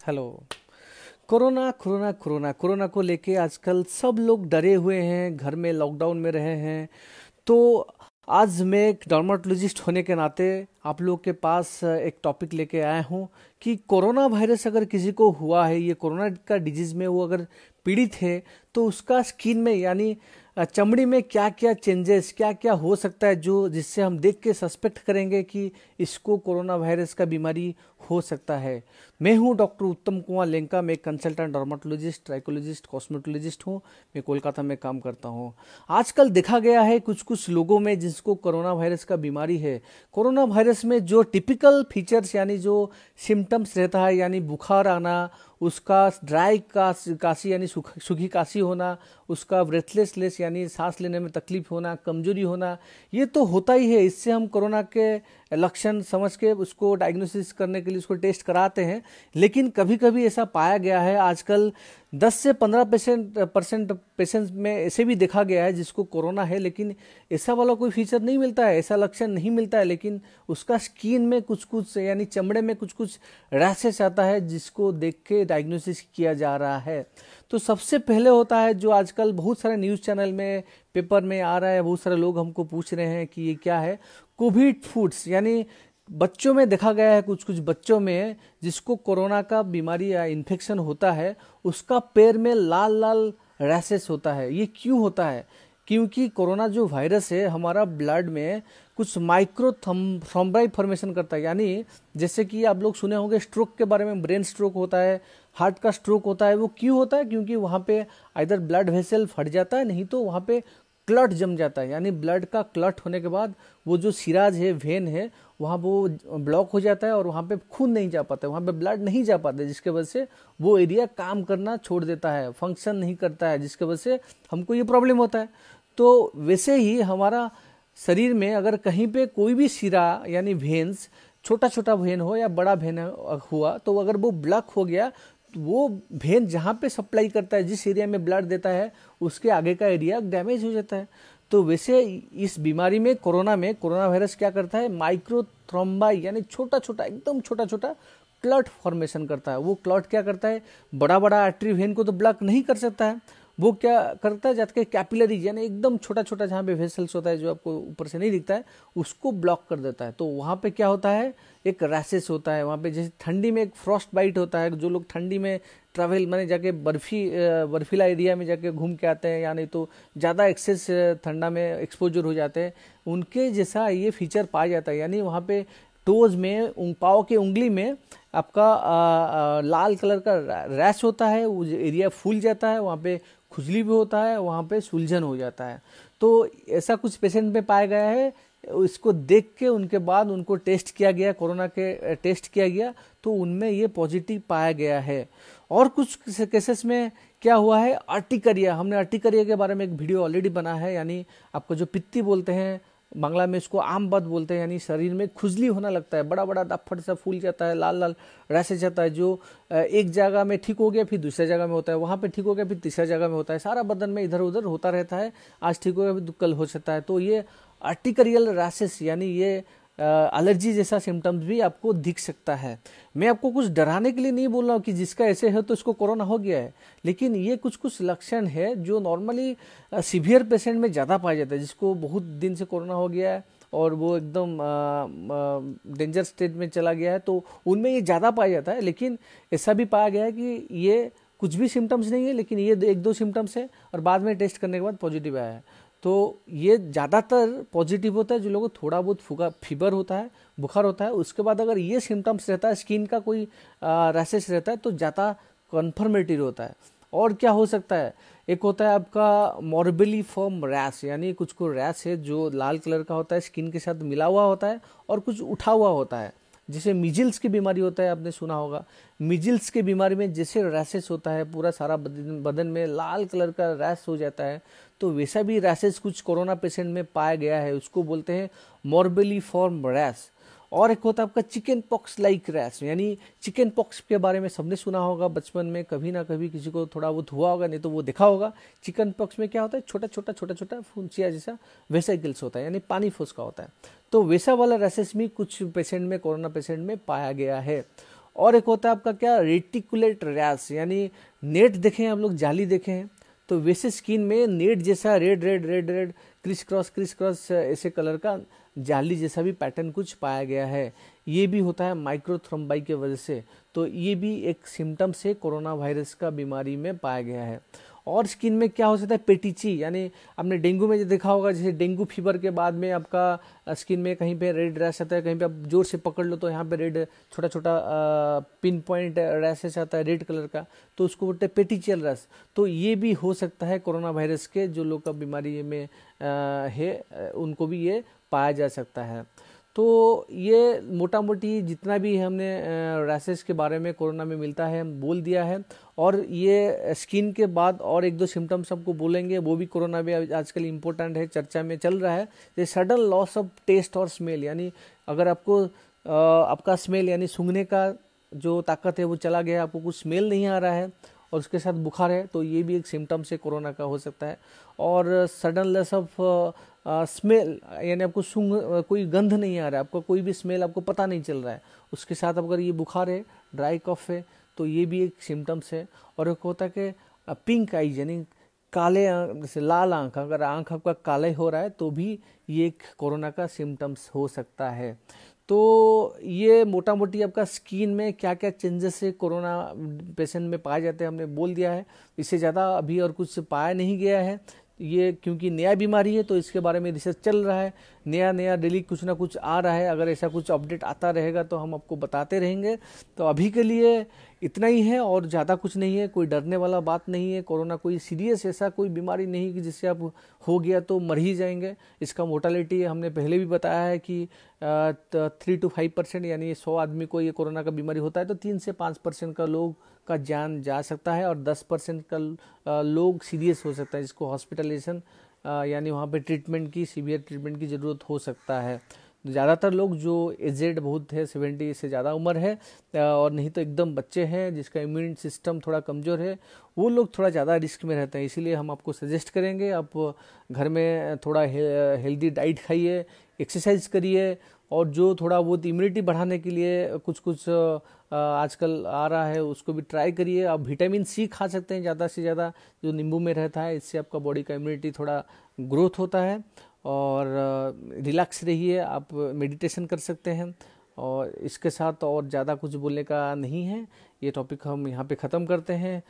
Hello. Corona corona corona corona को लेके आजकल सब लोग डरे हुए हैं, घर में लॉकडाउन में रहे हैं। तो आज मैं एक डर्माटोलॉजिस्ट होने के नाते आप लोग के पास एक टॉपिक लेके आया हूँ कि कोरोना वायरस अगर किसी को हुआ है, ये कोरोना का डिजीज में वो अगर पीड़ित है, तो उसका स्किन में यानी चमड़ी में क्या क्या चेंजेस, क्या क्या हो सकता है जो जिससे हम देख के सस्पेक्ट करेंगे कि इसको कोरोना वायरस का बीमारी हो सकता है। मैं हूं डॉक्टर उत्तम कुमार लेंका। मैं कंसल्टेंट डर्माटोलॉजिस्ट, ट्राइकोलॉजिस्ट, कॉस्मेटोलॉजिस्ट हूं। मैं कोलकाता में काम करता हूं। आजकल देखा गया है कुछ कुछ लोगों में जिसको कोरोना वायरस का बीमारी है। कोरोना वायरस में जो टिपिकल फीचर्स यानी जो सिम्टम्स रहता है, यानी बुखार आना, उसका ड्राई काशी यानी सूखी काशी होना, उसका ब्रेथलेसनेस यानी सांस लेने में तकलीफ होना, कमजोरी होना, ये तो होता ही है। इससे हम कोरोना के लक्षण समझ के उसको डायग्नोसिस करने के लिए उसको टेस्ट कराते हैं। लेकिन कभी कभी ऐसा पाया गया है, आजकल 10 से 15% पेशेंट्स में ऐसे भी देखा गया है जिसको कोरोना है, लेकिन ऐसा वाला कोई फीचर नहीं मिलता है, ऐसा लक्षण नहीं मिलता है, लेकिन उसका स्किन में कुछ कुछ यानी चमड़े में कुछ कुछ रैशेस आता है जिसको देख के डायग्नोसिस किया जा रहा है। तो सबसे पहले होता है जो आजकल बहुत सारे न्यूज़ चैनल में, पेपर में आ रहा है, बहुत सारे लोग हमको पूछ रहे हैं कि ये क्या है। कोविड फूड्स यानी बच्चों में देखा गया है, कुछ कुछ बच्चों में जिसको कोरोना का बीमारी या इन्फेक्शन होता है, उसका पैर में लाल लाल रैशेस होता है। ये क्यों होता है? क्योंकि कोरोना जो वायरस है हमारा ब्लड में कुछ माइक्रो थ्रोम्बाई फॉर्मेशन करता है। यानी जैसे कि आप लोग सुने होंगे स्ट्रोक के बारे में, ब्रेन स्ट्रोक होता है, हार्ट का स्ट्रोक होता है। वो क्यों होता है? क्योंकि वहाँ पे आइदर ब्लड वेसल फट जाता है, नहीं तो वहाँ पे क्लट जम जाता है। यानी ब्लड का क्लट होने के बाद वो जो सिराज है, वेन है, वहाँ वो ब्लॉक हो जाता है और वहाँ पे खून नहीं जा पाता है, वहाँ पे ब्लड नहीं जा पाता है, जिसके वजह से वो एरिया काम करना छोड़ देता है, फंक्शन नहीं करता है, जिसके वजह से हमको ये प्रॉब्लम होता है। तो वैसे ही हमारा शरीर में अगर कहीं पे कोई भी सिरा यानी वेन्स, छोटा छोटा वेन हो या बड़ा वेन हुआ, तो अगर वो ब्लॉक हो गया, तो वो वेन जहाँ पे सप्लाई करता है, जिस एरिया में ब्लड देता है, उसके आगे का एरिया डैमेज हो जाता है। तो वैसे इस बीमारी में, कोरोना वायरस क्या करता है, माइक्रो थ्रोम्बाई यानी छोटा छोटा, एकदम छोटा छोटा क्लॉट फॉर्मेशन करता है। वो क्लॉट क्या करता है, बड़ा बड़ा आर्टरी वेन को तो ब्लॉक नहीं कर सकता है, वो क्या करता है, जाके कैपिलरी यानी एकदम छोटा छोटा जहाँ पे वेसल्स होता है, जो आपको ऊपर से नहीं दिखता है, उसको ब्लॉक कर देता है। तो वहाँ पे क्या होता है, एक रैशेस होता है वहाँ पे। जैसे ठंडी में एक फ्रॉस्ट बाइट होता है, जो लोग ठंडी में ट्रैवल माने जाके बर्फीला एरिया में जाके घूम के आते हैं, या नहीं तो ज़्यादा एक्सेस ठंडा में एक्सपोजर हो जाते हैं, उनके जैसा ये फीचर पाया जाता है। यानी वहाँ पे टोज में, पाँव के उंगली में आपका लाल कलर का रैश होता है, वो एरिया फूल जाता है, वहाँ पे खुजली भी होता है, वहाँ पे सुलझन हो जाता है। तो ऐसा कुछ पेशेंट में पाया गया है। इसको देख के उनके बाद उनको टेस्ट किया गया, कोरोना के टेस्ट किया गया, तो उनमें ये पॉजिटिव पाया गया है। और कुछ केसेस में क्या हुआ है, अर्टिकरिया, हमने अर्टिकरिया के बारे में एक वीडियो ऑलरेडी बना है। यानी आपको जो पित्ती बोलते हैं, बांग्ला में इसको आम बद बोलते हैं, यानी शरीर में खुजली होना लगता है, बड़ा बड़ा दफ्फड़ सा फूल जाता है, लाल लाल रैशेज जाता है, जो एक जगह में ठीक हो गया फिर दूसरे जगह में होता है, वहाँ पे ठीक हो गया फिर तीसरा जगह में होता है, सारा बदन में इधर उधर होता रहता है, आज ठीक हो गया फिर कल हो सकता है। तो ये आर्टिकरियल रैशेस यानी ये एलर्जी जैसा सिम्टम्स भी आपको दिख सकता है। मैं आपको कुछ डराने के लिए नहीं बोल रहा हूँ कि जिसका ऐसे है तो इसको कोरोना हो गया है, लेकिन ये कुछ कुछ लक्षण है जो नॉर्मली सीवियर पेशेंट में ज़्यादा पाया जाता है, जिसको बहुत दिन से कोरोना हो गया है और वो एकदम डेंजर स्टेट में चला गया है, तो उनमें ये ज़्यादा पाया जाता है। लेकिन ऐसा भी पाया गया है कि ये कुछ भी सिम्टम्स नहीं है, लेकिन ये एक दो सिम्टम्स है और बाद में टेस्ट करने के बाद पॉजिटिव आया है। तो ये ज़्यादातर पॉजिटिव होता है जो लोगों को थोड़ा बहुत फीवर होता है, बुखार होता है, उसके बाद अगर ये सिम्टम्स रहता है, स्किन का कोई रैशेस रहता है, तो ज़्यादा कन्फर्मेटिव होता है। और क्या हो सकता है, एक होता है आपका मॉर्बिलिफॉर्म रैश, यानी कुछ को रैश है जो लाल कलर का होता है, स्किन के साथ मिला हुआ होता है और कुछ उठा हुआ होता है। जैसे मिजिल्स की बीमारी होता है, आपने सुना होगा, मिजिल्स की बीमारी में जैसे रैशेस होता है, पूरा सारा बदन में लाल कलर का रैश हो जाता है, तो वैसा भी रैशेस कुछ कोरोना पेशेंट में पाया गया है, उसको बोलते हैं मॉर्बिलिफॉर्म रैश। और एक होता है आपका चिकन पॉक्स लाइक रैश, यानी चिकन पॉक्स के बारे में सबने सुना होगा, बचपन में कभी ना कभी किसी को थोड़ा बहुत हुआ होगा, नहीं तो वो देखा होगा। चिकन पॉक्स में क्या होता है, छोटा छोटा छोटा छोटा फुंसिया जैसा वेसिकल्स होता है, यानी पानी फूस का होता है। तो वैसा वाला रैशेस भी कुछ पेशेंट में, कोरोना पेशेंट में पाया गया है। और एक होता है आपका क्या, रेटिकुलेट रैश, यानी नेट देखे हैं हम लोग, जाली देखे हैं, तो वैसे स्किन में नेट जैसा red red red red criss cross ऐसे कलर का जाली जैसा भी पैटर्न कुछ पाया गया है। ये भी होता है माइक्रोथ्रोम्बाई के वजह से। तो ये भी एक सिम्टम्स है कोरोना वायरस का बीमारी में पाया गया है। और स्किन में क्या हो सकता है, पेटिची, यानी आपने डेंगू में जो देखा होगा, जैसे डेंगू फीवर के बाद में आपका स्किन में कहीं पे रेड रैश आता है, कहीं पे आप जोर से पकड़ लो तो यहाँ पे रेड छोटा छोटा पिन पॉइंट रैशेस आता है रेड कलर का, तो उसको बोलते हैं पेटिचियल रैश। तो ये भी हो सकता है कोरोना वायरस के जो लोग का बीमारी में है उनको भी ये पाया जा सकता है। तो ये मोटा मोटी जितना भी हमने रैशेस के बारे में कोरोना में मिलता है हम बोल दिया है। और ये स्किन के बाद और एक दो सिम्टम्स आपको बोलेंगे, वो भी कोरोना में आजकल इम्पोर्टेंट है, चर्चा में चल रहा है। जैसे सडन लॉस ऑफ टेस्ट और स्मेल, यानी अगर आपको आपका स्मेल यानी सूंघने का जो ताकत है वो चला गया, आपको कुछ स्मेल नहीं आ रहा है और उसके साथ बुखार है, तो ये भी एक सिम्टम्स है कोरोना का हो सकता है। और सडन लॉस ऑफ स्मेल, यानी आपको सूंघ कोई गंध नहीं आ रहा है, आपको कोई भी स्मेल आपको पता नहीं चल रहा है, उसके साथ अगर ये बुखार है, ड्राई कफ है, तो ये भी एक सिम्टम्स है। और एक होता है कि पिंक आईज, यानी काले आँख, जैसे लाल आँख, अगर आँख आपका काले हो रहा है तो भी ये एक कोरोना का सिम्टम्स हो सकता है। तो ये मोटा मोटी आपका स्किन में क्या क्या चेंजेस है कोरोना पेशेंट में पाए जाते हैं हमने बोल दिया है। इससे ज़्यादा अभी और कुछ पाया नहीं गया है, ये क्योंकि नया बीमारी है तो इसके बारे में रिसर्च चल रहा है, नया नया डेली कुछ ना कुछ आ रहा है। अगर ऐसा कुछ अपडेट आता रहेगा तो हम आपको बताते रहेंगे। तो अभी के लिए इतना ही है और ज़्यादा कुछ नहीं है, कोई डरने वाला बात नहीं है। कोरोना कोई सीरियस ऐसा कोई बीमारी नहीं कि जिससे आप हो गया तो मर ही जाएंगे। इसका मोर्टालिटी हमने पहले भी बताया है कि 3 to 5%, यानी 100 आदमी को ये कोरोना का बीमारी होता है तो 3 से 5% का लोग का जान जा सकता है और 10% का लोग सीरियस हो सकता है, जिसको हॉस्पिटलाइजेशन यानी वहाँ पे ट्रीटमेंट की, सीवियर ट्रीटमेंट की ज़रूरत हो सकता है। ज़्यादातर लोग जो एजेड बहुत है, 70 से ज़्यादा उम्र है, और नहीं तो एकदम बच्चे हैं जिसका इम्यून सिस्टम थोड़ा कमज़ोर है, वो लोग थोड़ा ज़्यादा रिस्क में रहते हैं। इसीलिए हम आपको सजेस्ट करेंगे आप घर में थोड़ा हेल्दी डाइट खाइए, एक्सरसाइज करिए, और जो थोड़ा बहुत इम्यूनिटी बढ़ाने के लिए कुछ कुछ आजकल आ रहा है उसको भी ट्राई करिए। आप विटामिन सी खा सकते हैं ज़्यादा से ज़्यादा, जो नींबू में रहता है, इससे आपका बॉडी का इम्यूनिटी थोड़ा ग्रोथ होता है। और रिलैक्स रहिए, आप मेडिटेशन कर सकते हैं। और इसके साथ और ज़्यादा कुछ बोलने का नहीं है, ये टॉपिक हम यहाँ पे ख़त्म करते हैं।